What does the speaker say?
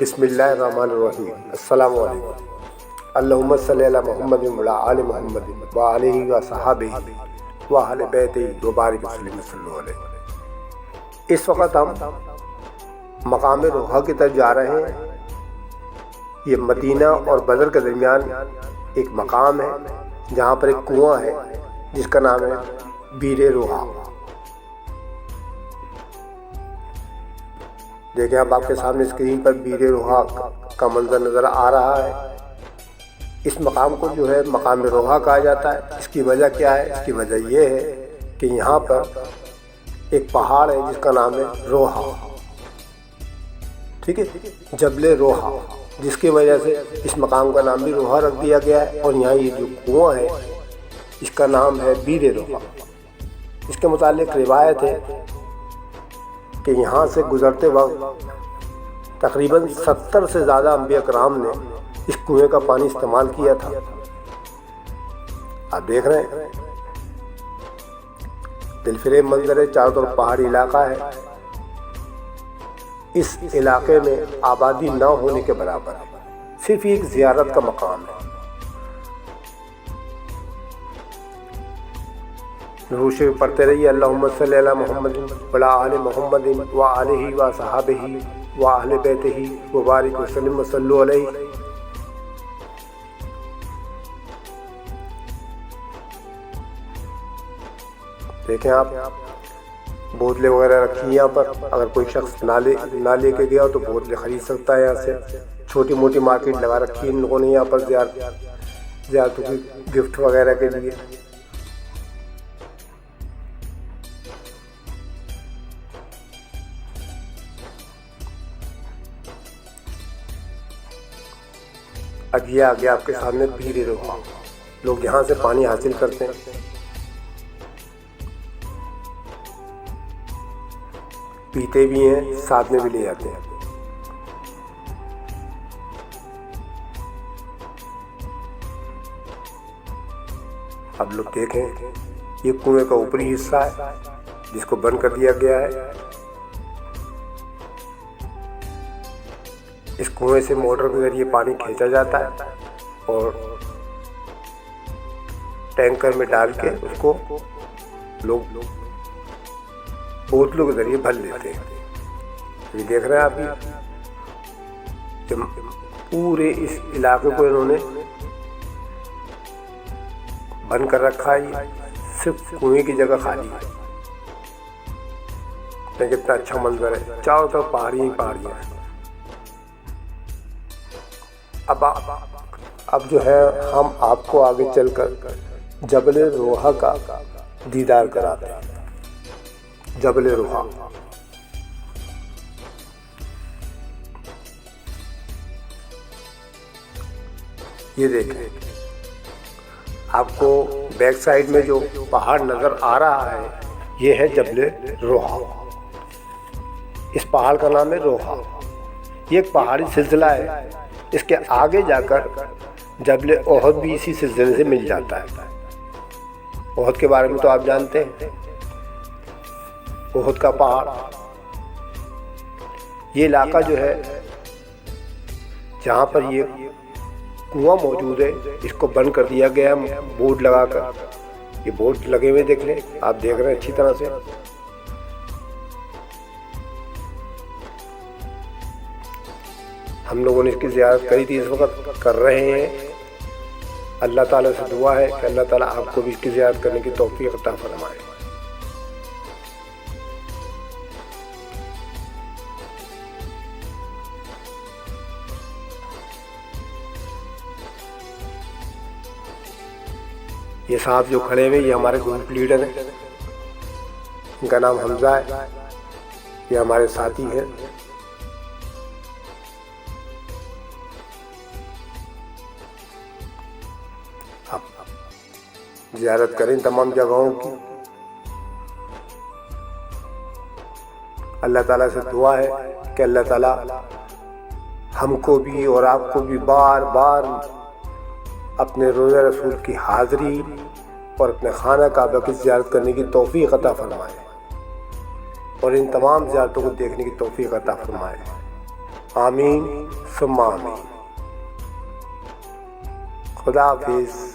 بسم اللہ الرحمن الرحیم۔ السلام علیکم۔ اللہم صلی علی محمد وعلی آل محمد وآلہ وصحبہ وأہل بیتہ وبارک وسلم صلی اللہ علیہ۔ اس وقت ہم مقام روحا کی طرف جا رہے ہیں۔ یہ مدینہ اور بدر کے درمیان ایک مقام ہے جہاں پر ایک کنواں ہے جس کا نام ہے بیر روحا۔ دیکھیں اب آپ کے سامنے اسکرین پر بیر روحا کا منظر نظر آ رہا ہے۔ اس مقام کو جو ہے مقام روحا کہا جاتا ہے۔ اس کی وجہ کیا ہے؟ اس کی وجہ یہ ہے کہ یہاں پر ایک پہاڑ ہے جس کا نام ہے روحا، ٹھیک ہے، جبل روحا، جس کی وجہ سے اس مقام کا نام بھی روحا رکھ دیا گیا ہے۔ اور یہاں یہ جو کنواں ہے اس کا نام ہے بیر روحا۔ اس کے متعلق روایت ہے کہ یہاں سے گزرتے وقت تقریباً 70 سے زیادہ انبیاء کرام نے اس کنویں کا پانی استعمال کیا تھا۔ آپ دیکھ رہے ہیں دلفریب منظر ہے، چاروں طرف پہاڑی علاقہ ہے۔ اس علاقے میں آبادی نہ ہونے کے برابر ہے، صرف ایک زیارت کا مقام ہے۔ درود شریف پڑھتے رہیے، اللہم صلی علی محمد وعلی آل محمد وآلہ وصحبہ وأہل بیتہ وبارک وسلم صلی اللہ علیہ۔ دیکھیں آپ بوتلیں وغیرہ رکھی ہیں یہاں پر، اگر کوئی شخص نہ لے کے گیا ہو تو بوتلیں خرید سکتا ہے یہاں سے۔ چھوٹی موٹی مارکیٹ لگا رکھی ہے ان لوگوں نے یہاں پر زیارتوں کی گفٹ وغیرہ کے لیے۔ اب یہ آگے آپ کے سامنے بیر روحا، لوگ یہاں سے پانی حاصل کرتے ہیں، پیتے بھی ہیں، ساتھ میں بھی لے جاتے ہیں۔ اب لوگ دیکھیں یہ کنویں کا اوپری حصہ ہے جس کو بند کر دیا گیا ہے۔ اس کنویں سے موٹر کے ذریعے پانی کھینچا جاتا ہے اور ٹینکر میں ڈال کے اس کو لوگ بوتلوں کے ذریعے بھر لیتے ہیں۔ یہ دیکھ رہے ہیں آپ، یہ پورے اس علاقے کو انہوں نے بند کر رکھا ہے، صرف کنویں کی جگہ خالی ہے۔ کتنا اچھا منظر ہے، چاروں طرف پہاڑیاں ہی پہاڑیاں ہیں۔ اب جو ہے ہم آپ کو آگے چل کر جبل روحا کا دیدار کراتے ہیں۔ جبل روحا یہ دیکھیں، آپ کو بیک سائیڈ میں جو پہاڑ نظر آ رہا ہے یہ ہے جبل روحا۔ اس پہاڑ کا نام ہے روحا۔ یہ ایک پہاڑی سلسلہ ہے۔ اس کے آگے جا کر جبل احد بھی اسی سلسلے سے مل جاتا ہے۔ احد کے بارے میں تو آپ جانتے ہیں، احد کا پہاڑ۔ یہ علاقہ جو ہے جہاں پر یہ کنواں موجود ہے اس کو بند کر دیا گیا ہے بورڈ لگا کر۔ یہ بورڈ لگے ہوئے دیکھ لیں، آپ دیکھ رہے ہیں اچھی طرح سے۔ ہم لوگوں نے اس کی زیارت کری تھی، اس وقت کر رہے ہیں۔ اللہ تعالیٰ سے دعا ہے کہ اللہ تعالیٰ آپ کو بھی اس کی زیارت کرنے کی توفیق عطا فرمائے۔ یہ صاحب جو کھڑے ہوئے یہ ہمارے گروپ لیڈر ہیں، ان کا نام حمزہ ہے، یہ ہمارے ساتھی ہیں۔ زیارت کریں تمام جگہوں کی۔ اللہ تعالیٰ سے دعا ہے کہ اللہ تعالیٰ ہم کو بھی اور آپ کو بھی بار بار اپنے روضہ رسول کی حاضری اور اپنے خانہ کعبہ کی زیارت کرنے کی توفیق عطا فرمائے اور ان تمام زیارتوں کو دیکھنے کی توفیق عطا فرمائے۔ آمین ثم آمین۔ خدا حافظ۔